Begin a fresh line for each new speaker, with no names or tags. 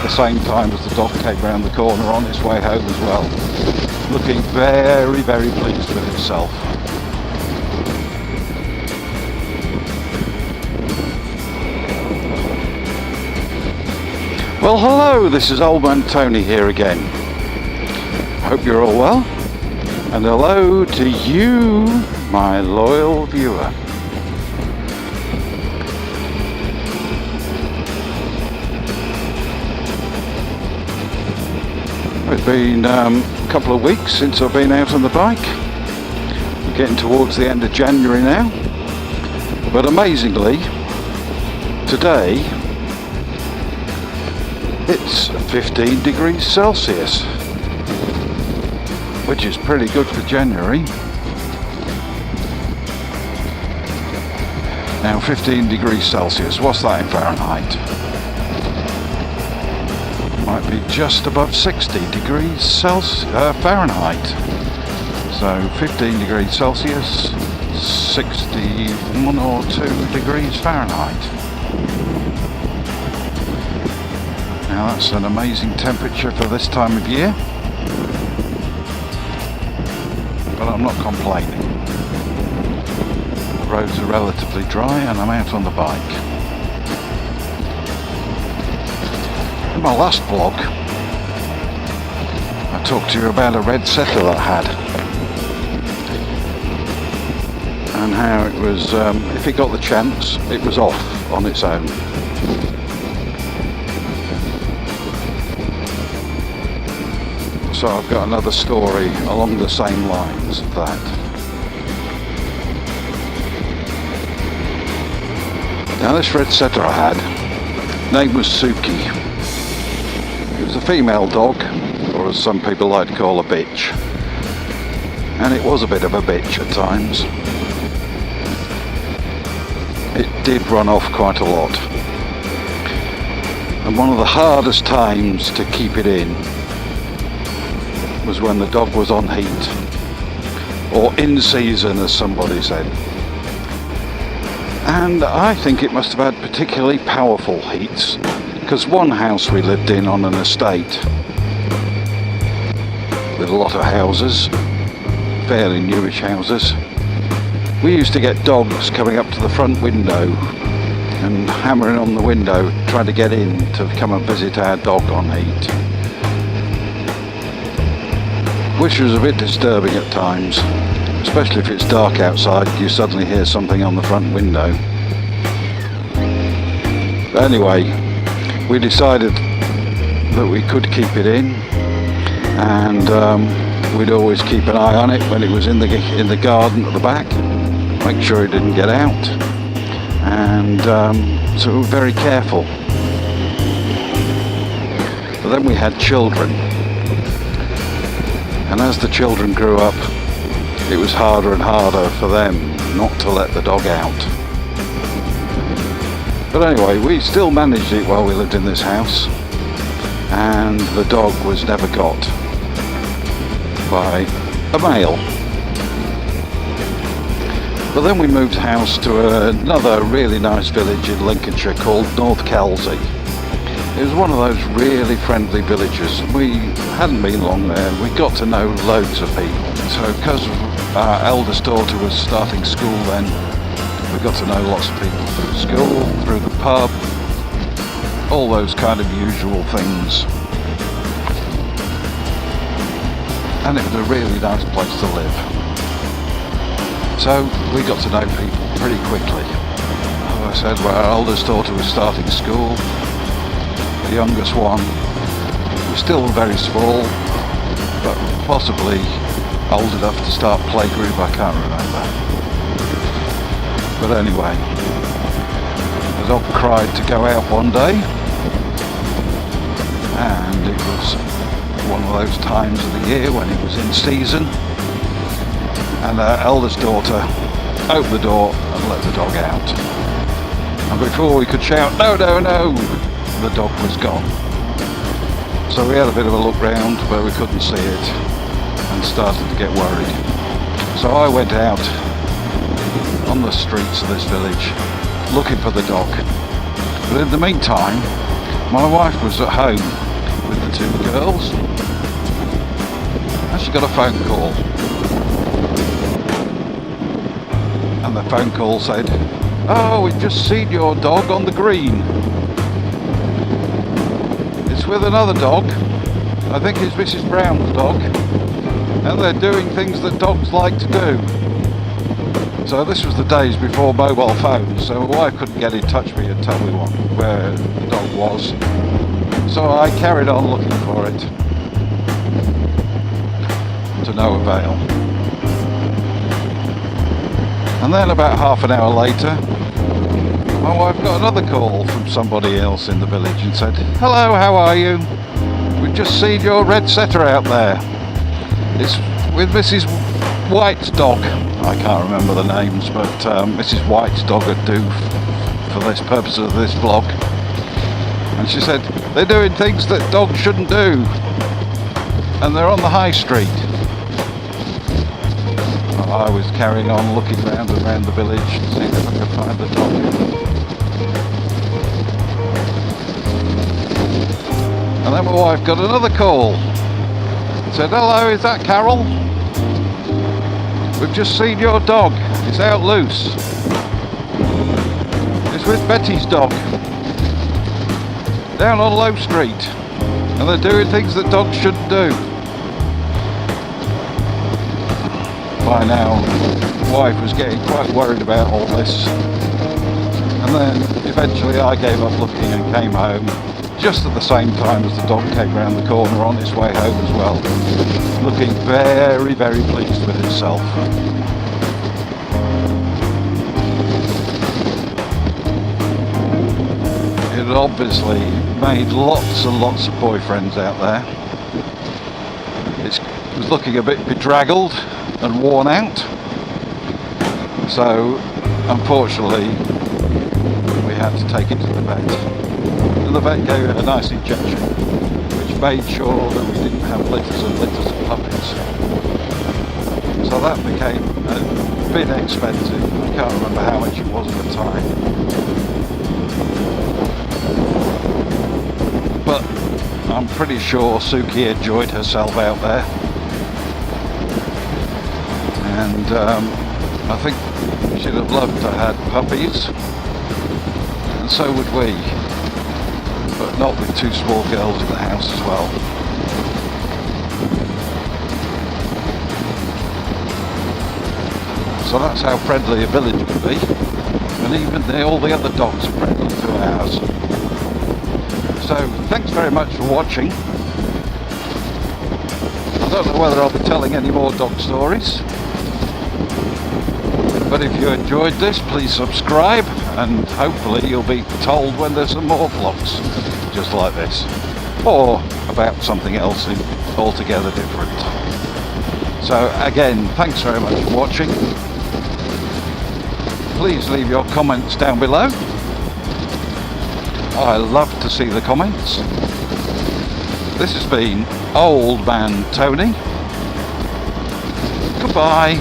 the same time as the dog came round the corner on its way home as well, looking very, very pleased with itself. Well, hello, this is Old Man Tony here again. Hope you're all well, and hello to you, my loyal viewer. It's been a couple of weeks since I've been out on the bike. We're getting towards the end of January now, but amazingly, today it's 15 degrees Celsius, which is pretty good for January. Now 15 degrees Celsius, what's that in Fahrenheit? Might be just above 60 degrees Fahrenheit. So 15 degrees Celsius, 61 or 2 degrees Fahrenheit. Now that's an amazing temperature for this time of year, but I'm not complaining. The roads are relatively dry and I'm out on the bike. In my last vlog, I talked to you about a red setter that I had, and how it was, if it got the chance, it was off on its own. So I've got another story along the same lines of that. Now this red setter I had, name was Suki. It was a female dog, or as some people like to call a bitch. And it was a bit of a bitch at times. It did run off quite a lot. And one of the hardest times to keep it in was when the dog was on heat, or in season as somebody said. And I think it must have had particularly powerful heats, because one house we lived in on an estate with a lot of houses, fairly newish houses, we used to get dogs coming up to the front window and hammering on the window trying to get in to come and visit our dog on heat, which was a bit disturbing at times, especially if it's dark outside. You suddenly hear something on the front window. But anyway, we decided that we could keep it in, and we'd always keep an eye on it when it was in the garden at the back, make sure it didn't get out, and so we were very careful. But then we had children, and as the children grew up, it was harder and harder for them not to let the dog out. But anyway, we still managed it while we lived in this house, and the dog was never got by a male. But then we moved house to another really nice village in Lincolnshire called North Kelsey. It was one of those really friendly villages. We hadn't been long there. We got to know loads of people. So because our eldest daughter was starting school then, we got to know lots of people through school, through the pub, all those kind of usual things. And it was a really nice place to live. So we got to know people pretty quickly. As I said, well, our eldest daughter was starting school. The youngest one was still very small, but possibly old enough to start playgroup, I can't remember. But anyway, the dog cried to go out one day, and it was one of those times of the year when it was in season, and our eldest daughter opened the door and let the dog out. And before we could shout, "No, no, no!" the dog was gone. So we had a bit of a look round where we couldn't see it and started to get worried. So I went out on the streets of this village looking for the dog. But in the meantime, My wife was at home with the two girls and she got a phone call. And the phone call said, "Oh, we've just seen your dog on the green. It's with another dog. I think it's Mrs. Brown's dog. And they're doing things that dogs like to do." So this was the days before mobile phones, so my wife couldn't get in touch with me and tell me where the dog was. So I carried on looking for it, to no avail. And then about half an hour later, my wife got another call from somebody else in the village and said, "Hello, how are you? We've just seen your red setter out there. It's with Mrs. White's dog." I can't remember the names, but Mrs. White's dog would do for this purpose of this vlog. And she said, "They're doing things that dogs shouldn't do. And they're on the high street." I was carrying on looking round and round the village to see if I could find the dog. And then my wife got another call. Said, "Hello, is that Carol? We've just seen your dog. It's out loose. It's with Betty's dog. Down on Low Street. And they're doing things that dogs shouldn't do." By now, my wife was getting quite worried about all this. And then eventually I gave up looking and came home just at the same time as the dog came round the corner on its way home as well, looking very, very pleased with itself. It had obviously made lots and lots of boyfriends out there. It was looking a bit bedraggled and worn out, so unfortunately we had to take it to the vet. And the vet gave it a nice injection, which made sure that we didn't have litters and litters of puppies. So that became a bit expensive. I can't remember how much it was at the time. But I'm pretty sure Suki enjoyed herself out there. And I think she'd have loved to have puppies. And so would we. But not with two small girls in the house as well. So that's how friendly a village can be. And even all the other dogs are friendly to ours. So thanks very much for watching. I don't know whether I'll be telling any more dog stories. But if you enjoyed this, please subscribe, and hopefully you'll be told when there's some more vlogs just like this, or about something else altogether different. So again, thanks very much for watching. Please leave your comments down below. I love to see the comments. This has been Old Man Tony. Goodbye.